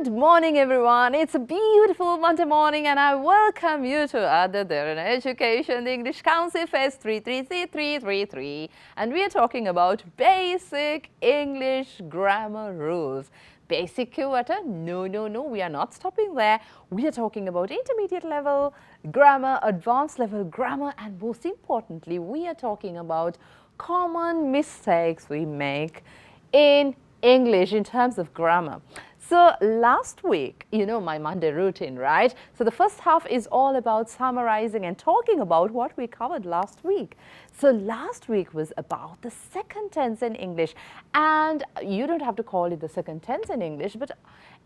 Good morning, everyone. It's a beautiful Monday morning, and I welcome you to the Derana Education, the English Council Fest 3333333. And we are talking about basic English grammar rules. Basic what? No, we are not stopping there. We are talking about intermediate level grammar, advanced level grammar, and most importantly, we are talking about common mistakes we make in English in terms of grammar. So last week, you know my Monday routine, right? So the first half is all about summarizing and talking about what we covered last week. So last week was about the second tense in English, and you don't have to call it the second tense in English, but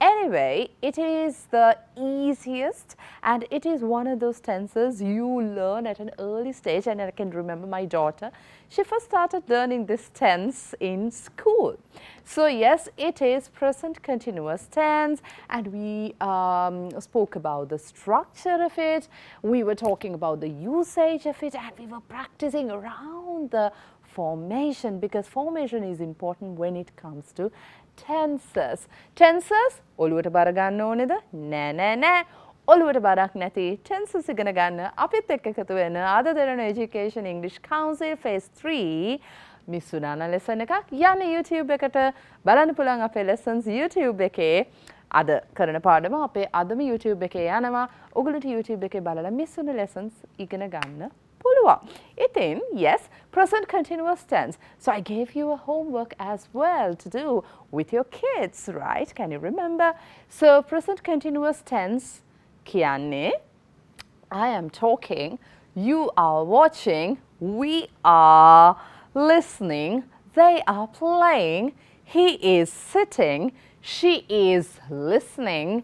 anyway, it is the easiest, and it is one of those tenses you learn at an early stage. And I can remember my daughter, she first started learning this tense in school. So yes, it is present continuous tense, and we spoke about the structure of it, we were talking about the usage of it, and we were practicing around the formation, because formation is important when it comes to tenses. Tenses, ඔළුවට බර ගන්න ඕනේද? නෑ. ඔළුවට බරක් නැති tenses ඉගෙන ගන්න අපිත් එක්ක එකතු වෙන අද Derana Education English Council Phase 3 Miss Sunana lesson එකක් යන්න YouTube එකට බලන්න පුළුවන්. අපේ lessons YouTube එකේ අද කරන පාඩම අපේ අදම YouTube එකේ යනවා. ඔයගොල්ලන්ට YouTube එකේ බලලා Miss Suna lessons ඉගෙන ගන්න පුළුවන්. Itin, yes, present continuous tense. So I gave you a homework as well to do with your kids, right? Can you remember? So present continuous tense කියන්නේ I am talking, you are watching, we are listening, they are playing, he is sitting, she is listening,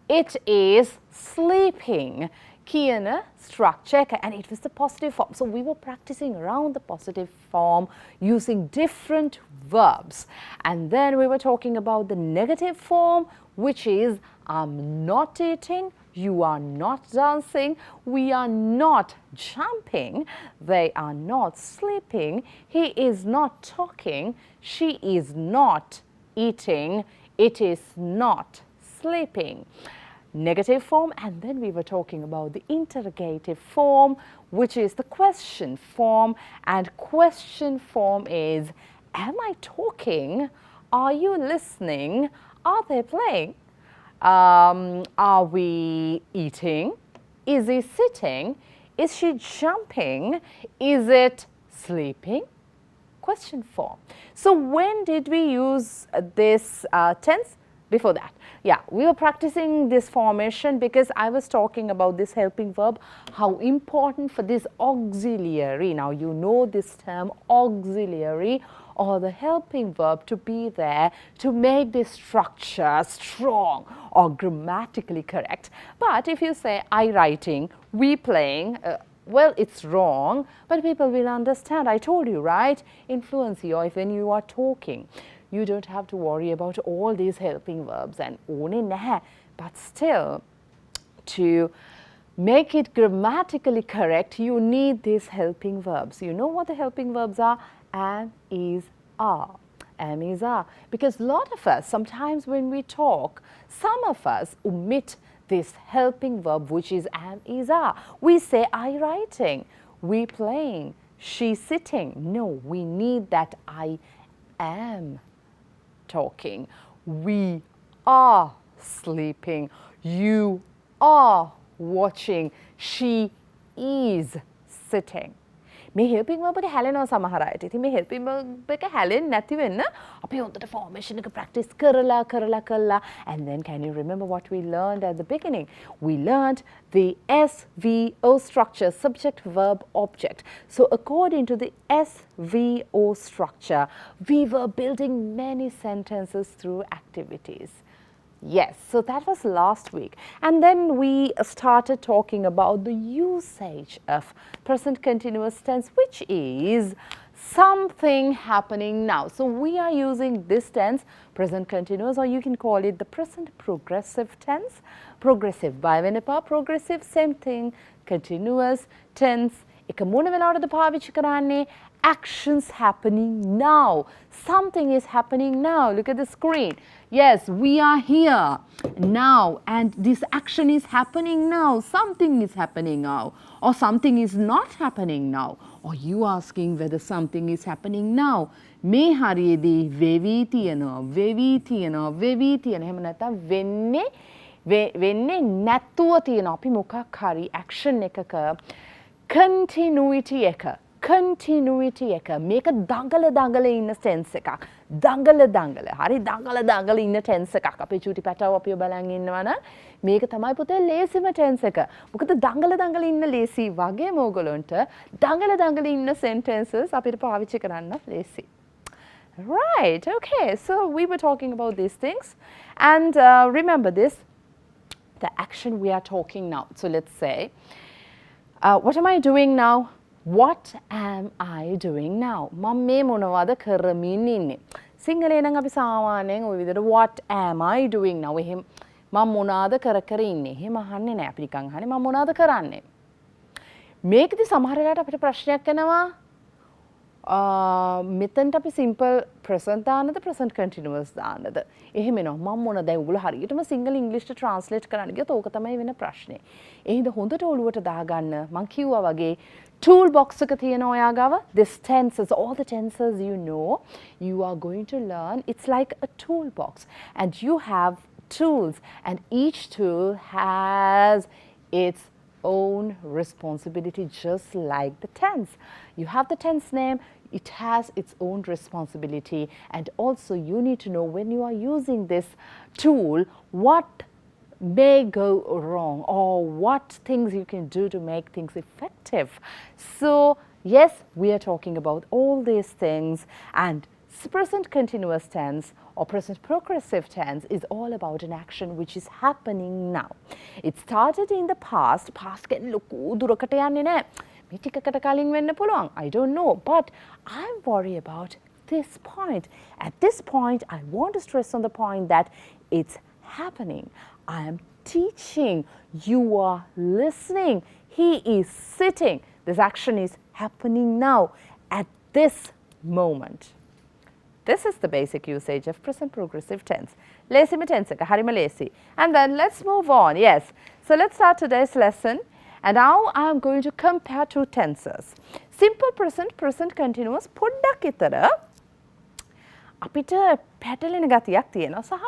it is sleeping. කියන structure, and it was the positive form. So we were practicing around the positive form using different verbs. And then we were talking about the negative form, which is I'm not eating, you are not dancing, we are not jumping, they are not sleeping, he is not talking, she is not eating, it is not sleeping. Negative form, and then we were talking about the interrogative form, which is the question form, and question form is am I talking, are you listening, are they playing, are we eating, is he sitting, is she jumping, is it sleeping? Question form. So when did we use this tense? Before that, yeah, we were practicing this formation because I was talking about this helping verb, how important for this auxiliary. Now you know this term auxiliary, or the helping verb, to be there to make this structure strong or grammatically correct. But if you say I writing, we playing, well, it's wrong, but people will understand. I told you, right? In fluency, or if when you are talking, you don't have to worry about all these helping verbs and ඕනේ නැහැ. But still, to make it grammatically correct, you need these helping verbs. You know what the helping verbs are? Am, is, are. Am, is, are. Because a lot of us, sometimes when we talk, some of us omit this helping verb, which is am, is, are. We say I writing, we playing, she sitting. No, we need that I am talking, we are sleeping, you are watching, she is sitting. මේ helping verb එක හැලෙනවා සමහර අයට. ඉතින් මේ helping verb එක හැලෙන්නේ නැති වෙන්න අපි හොඳට formation එක practice කරලා. And then can you remember what we learned at the beginning? We learned the SVO structure, subject, verb, object. So according to the SVO structure, we were building many sentences through activities. Yes, so that was last week. And then we started talking about the usage of present continuous tense, which is something happening now. So we are using this tense, present continuous, or you can call it the present progressive tense. Progressive, by progressive, same thing, continuous tense එක මොන වෙලාවටද පාවිච්චි කරන්නේ? Actions happening now. Something is happening now. Look at the screen. Yes, we are here now and this action is happening now. Something is happening now or something is not happening now. Or you asking whether something is happening now. මේ හරියේදී වෙවි තියෙනවා, වෙවි තියෙනවා, වෙවි තියෙනවා. එහෙම නැත්නම් වෙන්නේ නැතුව තියෙනවා. අපි මොකක් හරි action එකක continuity එක එක මේක දඟල ඉන්න tense එකක්. දඟල හරි දඟල ඉන්න tense එකක්. අපේ චූටි පැටව අපිව බලන් ඉන්නවනම් මේක තමයි පුතේ ලේසිම tense එක. මොකද දඟල ඉන්න ලේසි වගේම ඕගොල්ලන්ට දඟල ඉන්න sentences අපිට පාවිච්චි කරන්න ලේසි. Right, okay, so we were talking about these things and remember this, the action we are talking now. So let's say, what am I doing now? What am I doing now? මම මේ මොනවද කරමින් ඉන්නේ? සිංහලේ නම් අපි සාමාන්‍යයෙන් ওই විදිහට what am I doing now? එහෙම මම මොනවාද කර ඉන්නේ? එහෙම අහන්නේ නැහැ. අපි නිකන් අහන්නේ මම මොනවාද කරන්නේ? මේකදී සමහර වෙලාවට අපිට ප්‍රශ්නයක් එනවා. මෙතනට අපි simple present දාන්නද present continuous දාන්නද? එහෙම එනවා. මම මොන දැන් ඔයගොල්ලෝ හරියටම සිංහල ඉංග්‍රීසියට translate කරන්න ගියොත් ඕක තමයි වෙන ප්‍රශ්නේ. ඒ හින්දා හොඳට ඔළුවට දාගන්න. මම කිව්වා වගේ tool box එක තියෙනවා ඔයා ගාව. This tenses, all the tenses you know, you are going to learn. It's like a toolbox and you have tools and each tool has its own responsibility, just like the tense. You have the tense name, it has its own responsibility, and also you need to know when you are using this tool what may go wrong or what things you can do to make things effective. So yes, we are talking about all these things, and present continuous tense or present progressive tense is all about an action which is happening now. It started in the past. Past can ලොකු දුරකට යන්නේ නැහැ. මේ ටිකකට කලින් වෙන්න පුළුවන්. I don't know, but I'm worried about this point. At this point, I want to stress on the point that it's happening. I am teaching. You are listening. He is sitting. This action is happening now at this moment. This is the basic usage of present progressive tense. Lesima tense එක හරිම ලේසි. And then let's move on. Yes. So let's start today's lesson. And now I am going to compare two tenses. Simple present, present continuous පොඩ්ඩක් විතර අපිට පැටලෙන ගතියක් තියෙනවා සහ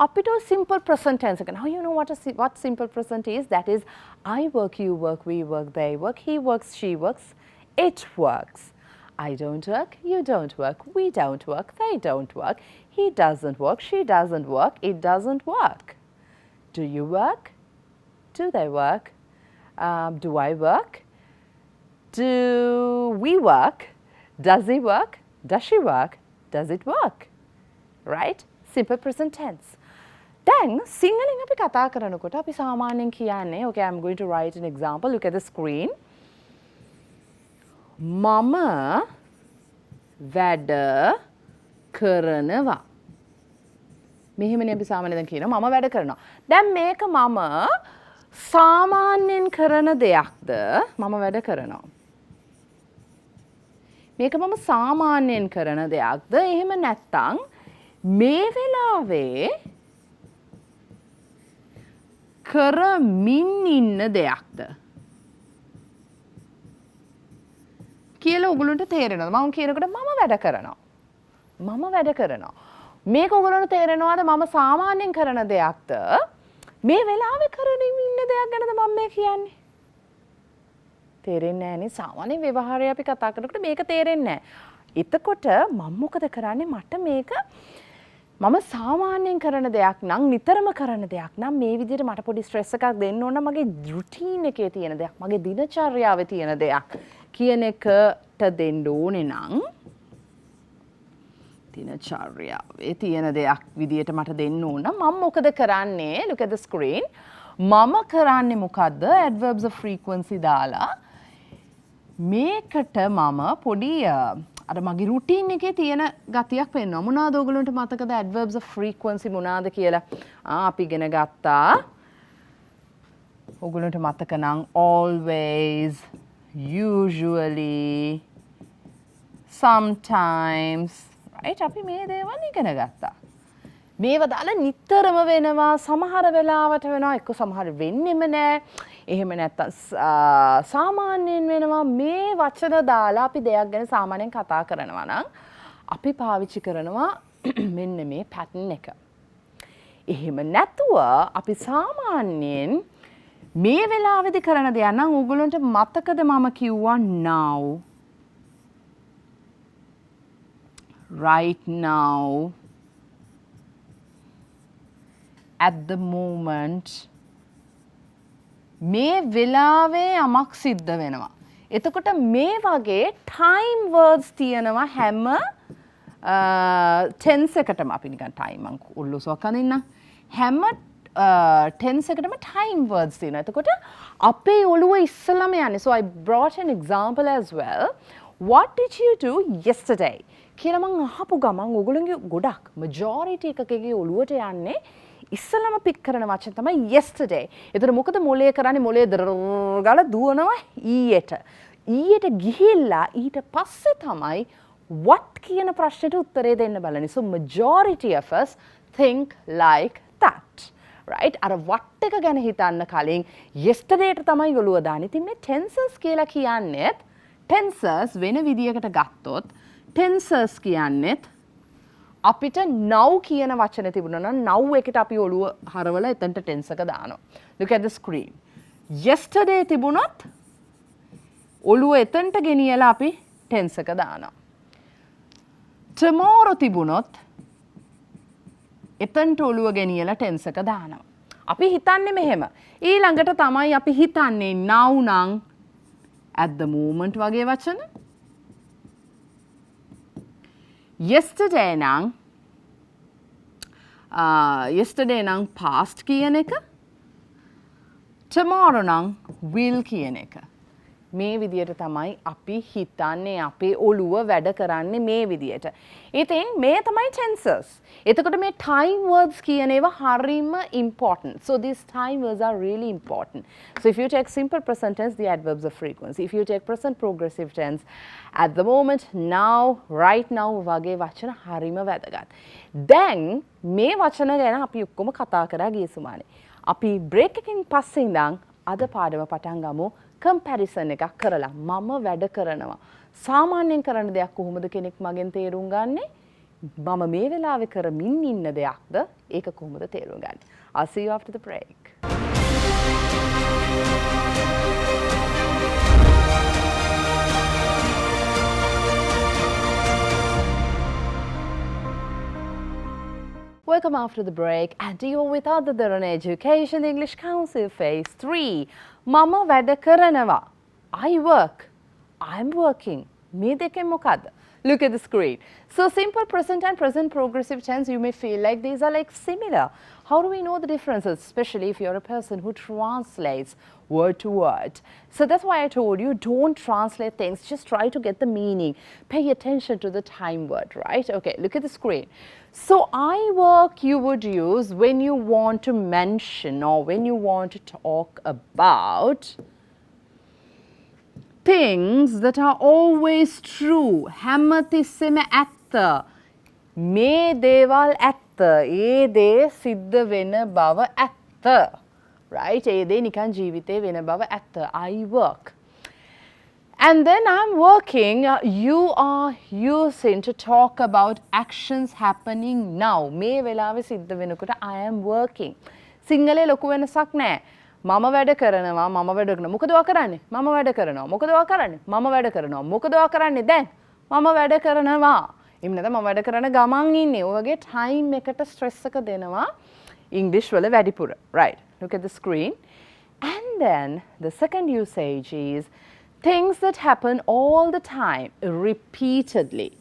අපිට simple present tense එක. Now you know what simple present is. That is I work, you work, we work, they work, he works, she works, it works. I don't work, you don't work, we don't work, they don't work, he doesn't work, she doesn't work, it doesn't work. Do you work? Do they work? Do I work? Do we work? Does he work? Does she work? Does it work? Right? Simple present tense. Then, සිංහලෙන් අපි කතා කරනකොට අපි සාමාන්‍යයෙන් කියන්නේ, okay, I'm going to write an example. Look at the screen. මම වැඩ කරනවා. මෙහෙමනේ අපි සාමාන්‍යයෙන් කියනවා මම වැඩ කරනවා. දැන් මේක මම සාමාන්‍යයෙන් කරන දෙයක්ද? මම වැඩ කරනවා. මේක මම සාමාන්‍යයෙන් කරන දෙයක්ද? එහෙම නැත්නම් මේ වෙලාවේ කරමින් ඉන්න දෙයක්ද? කියලා ඔයගොල්ලන්ට තේරෙනවද? මම කියනකොට මම වැඩ කරනවා. මම වැඩ කරනවා. මේක ඔයගොල්ලන්ට තේරෙනවද මම සාමාන්‍යයෙන් කරන දෙයක්ද? මේ වෙලාවේ කරමින් ඉන්න දෙයක් ගැනද මම මේ කියන්නේ? තේරෙන්නේ නැහනේ. සාමාන්‍ය ව්‍යවහාරය අපි කතා කරනකොට මේක තේරෙන්නේ නැහැ. එතකොට මම මොකද කරන්නේ? මට මේක මම සාමාන්‍යයෙන් කරන දෙයක් නම් නිතරම කරන දෙයක් නම් මේ විදිහට මට පොඩි ස්ට්‍රෙස් එකක් දෙන්න ඕන මගේ රුටීන් එකේ තියෙන දෙයක් මගේ දිනචර්යාවේ තියෙන දෙයක් කියන එකට දෙන්න ඕනේ නම් දිනචර්යාවේ තියෙන දෙයක් විදිහට මට දෙන්න ඕන නම් මම මොකද කරන්නේ? Look at the screen. මම කරන්නේ මොකද්ද? Adverbs of frequency දාලා මේකට මම පොඩි අර මගේ රුටීන් එකේ තියෙන ගතියක් පෙන්වනවා. මොනවාද ඔයගොල්ලන්ට මතකද adverbs of frequency මොනවාද කියලා? අපි ඉගෙන ගත්තා. ඔයගොල්ලන්ට මතක නම් always, usually, sometimes, right? අපි මේ දේවල් ඉගෙන ගත්තා. මේව දාලා නිතරම වෙනවා, සමහර වෙලාවට වෙනවා, එක්ක සමහර වෙන්නෙම නැහැ. එහෙම නැත්තම් සාමාන්‍යයෙන් වෙනවා. මේ වචන දාලා අපි දෙයක් ගැන සාමාන්‍යයෙන් කතා කරනවා නම් අපි පාවිච්චි කරනවා මෙන්න මේ pattern එක. එහෙම නැතුව අපි සාමාන්‍යයෙන් මේ වෙලාවේදී කරන දෙයක් නම් ඕගොල්ලන්ට මතකද මම කිව්වා now, right now, at the moment. මේ වෙලාවේ යමක් සිද්ධ වෙනවා. එතකොට මේ වගේ time words තියෙනවා හැම tense එකටම. අපි නිකන් time මං උල්ලුසුවක් අඳින්න. හැම tense එකටම time words තියෙනවා. එතකොට අපේ ඔළුව ඉස්සලම යන්නේ. So I brought an example as well. What did you do yesterday? කියලා මං අහපු ගමන් ඔයගොල්ලෝගේ ගොඩක් majority එකකගේ ඔළුවට යන්නේ ඉස්සලම පික් කරන වචන තමයි yesterday. එතකොට මොකද මොලේ කරන්නේ? මොලේ ගාලා දුවනවා ඊයට. ඊයට ගිහිල්ලා ඊට පස්සේ තමයි what කියන ප්‍රශ්නෙට උත්තරේ දෙන්න බලන්නේ. So majority of us think like that. Right? අර what එක ගැන හිතන්න කලින් yesterdayට තමයි ඔළුව දාන්නේ. ඉතින් මේ tenses කියලා කියන්නේත් tenses වෙන විදියකට ගත්තොත් tenses කියන්නේත් අපිට now කියන වචන තිබුණා නම් now එකට අපි ඔළුව හරවලා එතනට tense එක දානවා. Look at the screen. Yesterday තිබුණොත් ඔළුව එතනට ගෙනියලා අපි tense එක දානවා. Tomorrow තිබුණොත් එතනට ඔළුව ගෙනියලා tense එක දානවා. අපි හිතන්නේ මෙහෙම. ඊළඟට තමයි අපි හිතන්නේ now නම් at the moment වගේ වචන. Yesterday නම් past කියන එක. Tomorrow නම් will කියන එක. මේ විදියට තමයි අපි හිතන්නේ, අපේ ඔළුව වැඩ කරන්නේ මේ විදියට. ඉතින් මේ තමයි tenses. එතකොට මේ time words කියන ඒවා හරිම important. So these time words are really important. So if you take simple present tense, the adverbs of frequency. If you take present progressive tense, at the moment, now, right now වගේ වචන හරිම වැදගත්. දැන් මේ වචන ගැන අපි ඔක්කොම කතා කරා ගිය සුමානේ. අපි break එකකින් පස්සේ ඉඳන් අද පාඩම පටන් ගමු. comparison එකක් කරලා මම වැඩ කරනවා. සාමාන්‍යයෙන් කරන දෙයක් කොහොමද කෙනෙක් මගෙන් තේරුම් ගන්නේ? මම මේ වෙලාවේ කරමින් ඉන්න දෙයක්ද? ඒක කොහොමද තේරුම් ගන්නේ? I'll see you after the break. Welcome after the break, and you're with the Derana Education English Council Phase 3. Mama වැඩ කරනවා. I work. I'm working. මේ දෙකෙන් මොකද්ද? Look at the screen. So simple present and present progressive tense, you may feel like these are like similar. How do we know the differences, especially if you're a person who translates word to word? So that's why I told you, don't translate things, just try to get the meaning. Pay attention to the time word, right? Okay, look at the screen. So I work you would use when you want to mention or when you want to talk about things that are always true. හැමතිස්සෙම ඇත්ත. මේ දේවල් ඇත්ත. ඒ දේ සිද්ධ වෙන බව ඇත්ත. Right? ඒ දේ නිකන් ජීවිතේ වෙන බව ඇත්ත. I work. And then I'm working, you are using to talk about actions happening now. මේ වෙලාවේ සිද්ධ වෙනකොට I am working. සිංහලේ ලොකු වෙනසක් නැහැ. මම වැඩ කරනවා, මම වැඩ කරනවා. මොකද ඔයා කරන්නේ? මම වැඩ කරනවා. මොකද ඔයා කරන්නේ? මම වැඩ කරනවා. මොකද ඔයා කරන්නේ දැන්? මම වැඩ කරනවා. එහෙම නැත්නම් මම වැඩ කරන ගමන් ඉන්නේ. ඔය වගේ time එකට stress එක දෙනවා English වල වැඩිපුර. Right. Look at the screen. And then the second usage is things that happen all the time, repeatedly.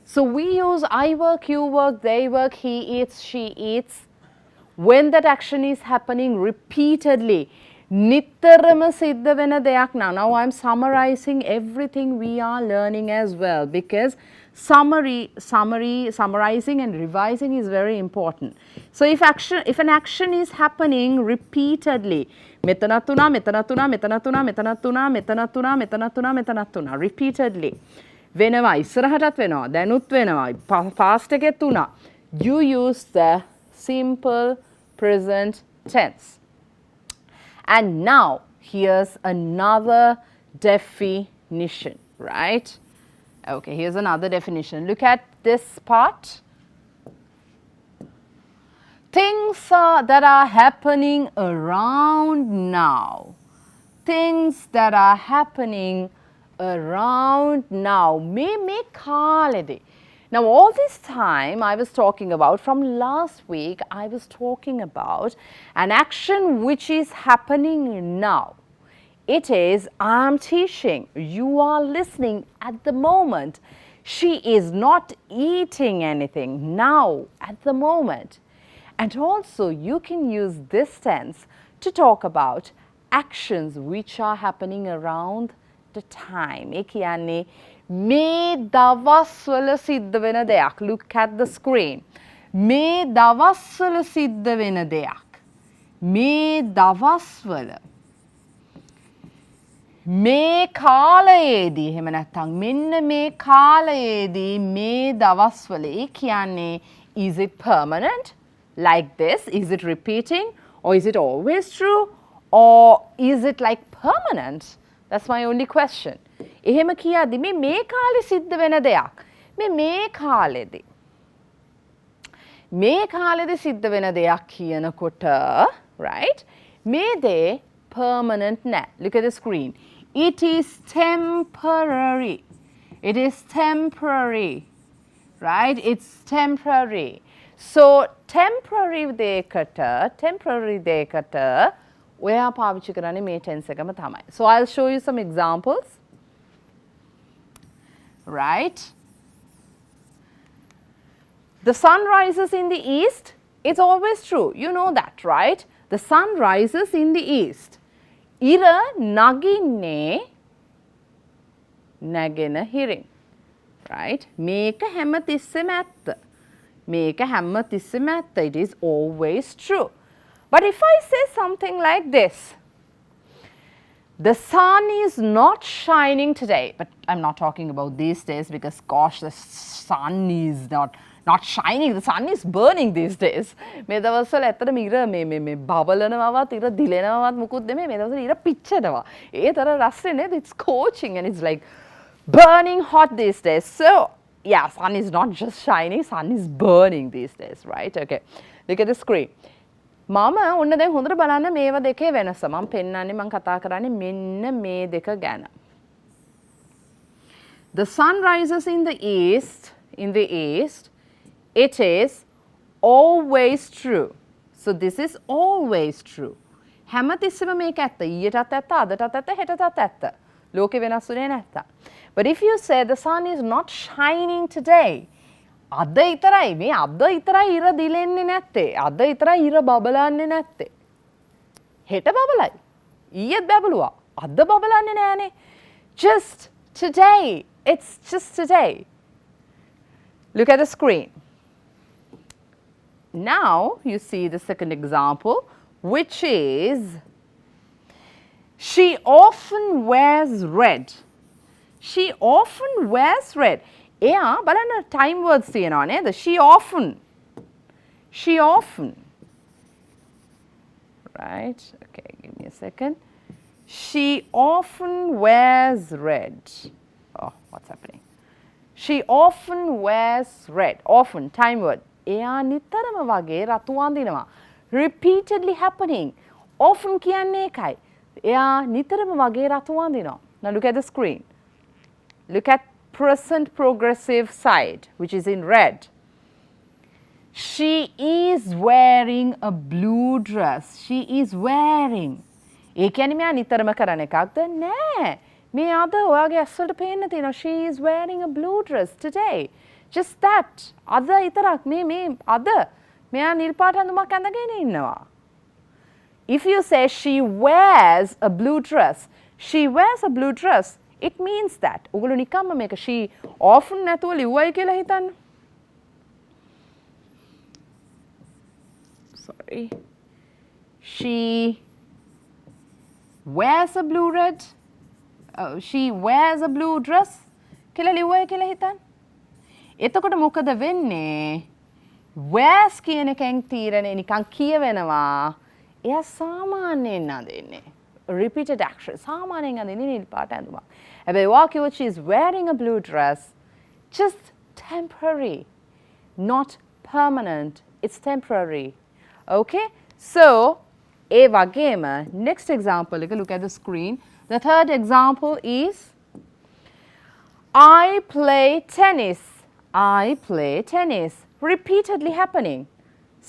So we use I work, you work, they work, he eats, she eats. When that action is happening repeatedly, නිතරම සිද්ධ වෙන දෙයක්. Now I'm summarizing everything we are learning as well, because Summarizing and revising is very important. So if an action is happening repeatedly, repeatedly, වෙනවා ඉස්සරහටත් වෙනවා දැනුත් වෙනවා past එකෙත් වුණා, you use the simple present tense. And now here's another definition, right? Okay, here's another definition. Look at this part. Things that are happening around now. Things that are happening around now. Me kaaledi. Now all this time I was talking about, from last week I was talking about an action which is happening now. It is, I am teaching, you are listening at the moment. She is not eating anything now at the moment. And also you can use this tense to talk about actions which are happening around the time. ඒ කියන්නේ මේ දවස්වල සිද්ධ වෙන දෙයක්. Look at the screen. මේ දවස්වල සිද්ධ වෙන දෙයක්. මේ දවස්වල. මේ කාලයේදී එහෙම නැත්නම් මෙන්න මේ කාලයේදී මේ දවස්වල. ඒ කියන්නේ, is it permanent like this? Is it repeating? Or is it always true? Or is it like permanent? That's my only question. එහෙම කියද්දි මේ කාලේ සිද්ධ වෙන දෙයක්. මේ කාලෙදී. මේ කාලෙදී සිද්ධ වෙන දෙයක් කියනකොට, right? මේ දේ permanent නෑ. Look at the screen. It is temporary. It is temporary. Right? It's temporary. So temporary දෙයකට ඔයා පාවිච්චි කරන්නේ මේ tense එකම තමයි. So I'll show you some examples. Right? The sun rises in the east. It's always true. You know that, right? The sun rises in the east. ඉර නගින්නේ නැගෙන හිරින්. Right? මේක හැමතිස්සෙම ඇත්ත. මේක හැමතිස්සෙම ඇත්ත. It is always true. But if I say something like this, the sun is not shining today, but I'm not talking about these days because gosh, the sun is not shining, the sun is burning these days. මේ දවස්වල ඇත්තටම ඉර මේ බබලනවවත් ඉර දිලෙනවවත් මුකුත් නෙමෙයි. මේ දවස්වල ඉර පිච්චෙනවා. ඒ තරම් රස්නේ නේද? It's scorching and it's like burning hot these days. So yeah, sun is not just shining, sun is burning these days, right? Okay, look at the screen. මම ඔන්න දැන් හොඳට බලන්න මේවා දෙකේ වෙනස. මම පෙන්නන්නේ මම කතා කරන්නේ මෙන්න මේ දෙක ගැන. The sun rises in the east. It is always true. So this is always true. හැමතිස්සෙම මේක ඇත්ත. ඊයටත් ඇත්ත, අදටත් ඇත්ත, හෙටටත් ඇත්ත. ලෝකෙ වෙනස් වෙන්නේ නැත්තම්. But if you say the sun is not shining today, අද ඉතරයි මේ අද ඉතරයි ඉර දිලෙන්නේ නැත්තේ. අද ඉතරයි ඉර බබලන්නේ නැත්තේ. හෙට බබලයි. ඊයේත් බබලුවා. අද බබලන්නේ නෑනේ. Just today. It's just today. Look at the screen. Now you see the second example, which is she often wears red. She often wears red. එයා බලන්න time words තියෙනවා නේද? She often. Right? Okay, give me a second. She often wears red. Oh, what's happening? She often wears red. Often, time word. එයා නිතරම වගේ රතු අඳිනවා. Repeatedly happening. Often කියන්නේ ඒකයි. එයා නිතරම වගේ රතු අඳිනවා. Now look at the screen. Look at present progressive side, which is in red. She is wearing a blue dress. She is wearing. ඒ කියන්නේ මෙයා නිතරම කරන එකක්ද? නෑ. මේ අද ඔයාගේ ඇස්වලට පේන්න තියෙනවා. She is wearing a blue dress today. Just that. අද විතරක් මේ අද මෙයා නිල් පාට අඳුමක් ඇඳගෙන ඉන්නවා. If you say she wears a blue dress, she wears a blue dress. It means that. ඔගොල්ලෝ නිකම්ම මේක she often නැතුව ලිව්වයි කියලා හිතන්න. Sorry. She wears a blue red. She wears a blue dress. කියලා ලිව්වයි කියලා හිතන්න. එතකොට මොකද වෙන්නේ? wears කියන එකෙන් තීරණය නිකන් කියවෙනවා. එයා සාමාන්‍යයෙන් නදින්නේ. Repeated action. සාමාන්‍යයෙන් නදින්නේ නිල් පාට ඇඳුමක්. හැබැයි ඔයා කිව්වොත් she is wearing a blue dress. Just temporary. Not permanent. It's temporary. Okay? So, ඒ වගේම next example එක look at the screen. The third example is I play tennis. I play tennis. Repeatedly happening.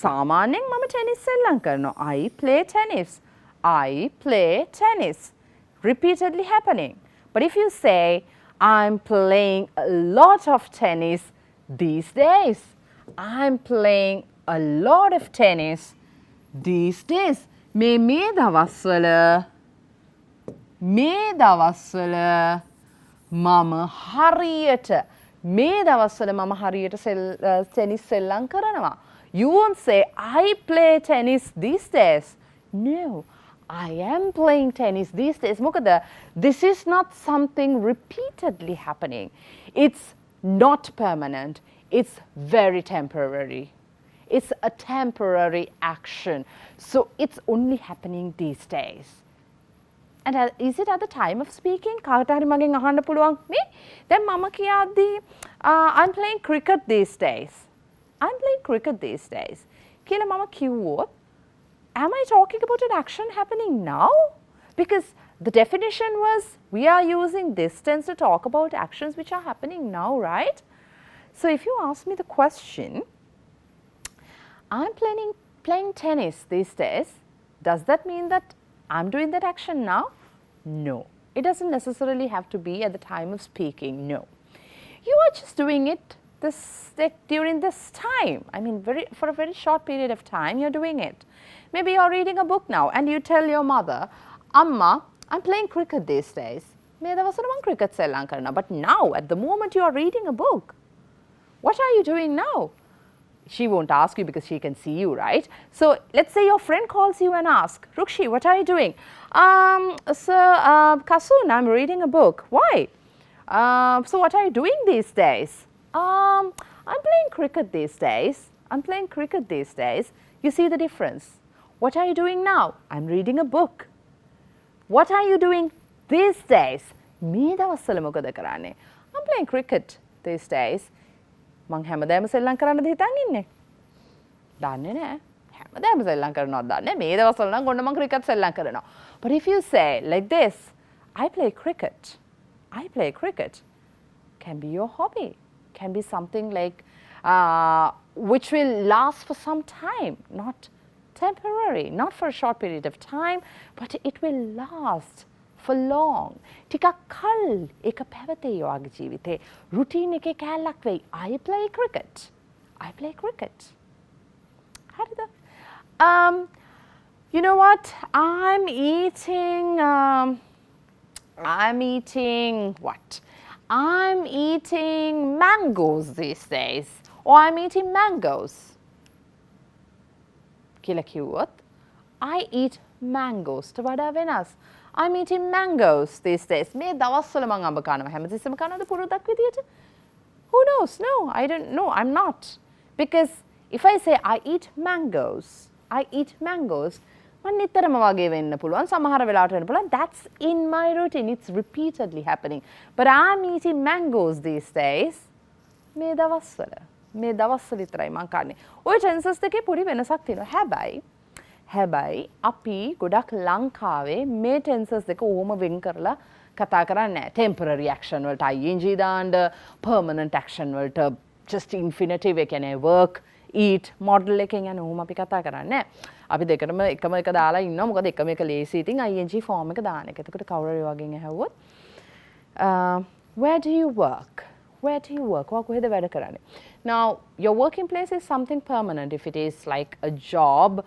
සාමාන්‍යයෙන් මම tennis සෙල්ලම් කරනවා. I play tennis. I play tennis. Repeatedly happening. But if you say I'm playing a lot of tennis these days. I'm playing a lot of tennis these days. මේ දවස්වල මම හරියට tennis සෙල්ලම් කරනවා. You won't say I play tennis these days. No, I am playing tennis these days. මොකද this is not something repeatedly happening. It's not permanent. It's very temporary. It's a temporary action. So it's only happening these days. And is it at the time of speaking? කාට හරි මගෙන් අහන්න පුළුවන් නේ? දැන් මම කියද්දී I'm playing cricket these days. I'm playing cricket these days. කියලා මම කිව්වොත් am I talking about an action happening now? Because the definition was we are using this tense to talk about actions which are happening now, right? So if you ask me the question, I'm playing tennis these days, does that mean that I'm doing that action now? No. It doesn't necessarily have to be at the time of speaking, no. You are just doing it during this time. I mean, for a very short period of time, you're doing it. Maybe you're reading a book now and you tell your mother, Amma, I'm playing cricket these days. Cricket සෙල්ලම් කරනවා. But now, at the moment, you are reading a book. What are you doing now? She won't ask you because she can see you, right? So let's say your friend calls you and asks, Rukshi, what are you doing? Sir, Kasun, I'm reading a book. Why? So what are you doing these days? I'm playing cricket these days. I'm playing cricket these days. You see the difference? What are you doing now? I'm reading a book. What are you doing these days? I'm playing cricket these days. මං හැමදාම සෙල්ලම් කරන්නද හිතන් ඉන්නේ? දන්නේ නැහැ. හැමදාම සෙල්ලම් කරනවද දන්නේ? මේ දවස්වල නම් ගොන්න මං ක්‍රිකට් සෙල්ලම් කරනවා. But if you say like this, I play cricket. I play cricket. Can be your hobby. Can be something like which will last for some time, not temporary, not for a short period of time, but it will last for long. ටිකක් කල් ඒක පැවතේ ඔයාගේ ජීවිතේ. routine එකේ කැලක් වෙයි. I play cricket. I play cricket. හරිද? You know what? I'm eating what? I'm eating mangoes these days. Or I'm eating mangoes. කියලා කිව්වොත් I eat mangoes ට වඩා වෙනස්. I'm eating mangoes these days. මේ දවස්වල මං අඹ කනවා. හැමතිස්සෙම කනවද පුරුද්දක් විදියට? Who knows? No, I don't know. I'm not. Because if I say I eat mangoes, මං නිතරම වගේ වෙන්න පුළුවන්. සමහර වෙලාවට වෙන්න පුළුවන්. That's in my routine. It's repeatedly happening. But I'm eating mangoes these days. මේ දවස්වල විතරයි මං කන්නේ. ඔය tenses දෙකේ පොඩි වෙනසක් තියෙනවා. හැබැයි අපි ගොඩක් ලංකාවේ මේ tenses දෙක ඕම වෙන් කරලා කතා කරන්නේ නැහැ. Temporary action වලට ing දාන්න, permanent action වලට just infinitive එක කියන්නේ work, eat, model එකෙන් යන ඕම අපි කතා කරන්නේ නැහැ. අපි දෙකටම එකම එක දාලා ඉන්නවා. මොකද එකම එක ලේසි. ඉතින් ing form එක දාන එක. එතකොට කවුරු හරි වගෙන් ඇහුවොත් where do you work? Where do you work? ඔයා කොහෙද වැඩ කරන්නේ? Now, your working place is something permanent. If it is like a job,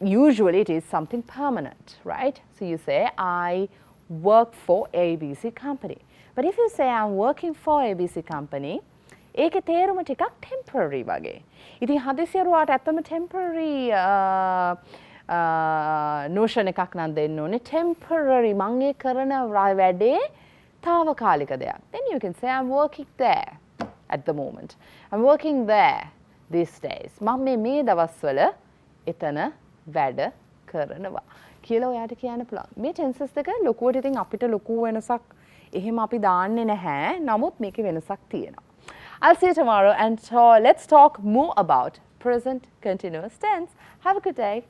usually it is something permanent, right? So you say, I work for ABC company. But if you say I'm working for ABC company, ඒකේ තේරුම ටිකක් temporary වගේ. ඉතින් හදිසියරුවාට ඇත්තම temporary notion එකක් නම් දෙන්න ඕනේ. temporary මම ඒ කරන වැඩේ තාවකාලික දෙයක්. Then you can say I'm working there at the moment. I'm working there these days. මම මේ දවස්වල එතන වැඩ කරනවා කියලා ඔයාට කියන්න පුළුවන්. මේ tenses දෙක ලොකුවට ඉතින් අපිට ලොකු වෙනසක් එහෙම අපි දාන්නේ නැහැ. නමුත් මේකේ වෙනසක් තියෙනවා. I'll see you tomorrow and let's talk more about present continuous tense. Have a good day.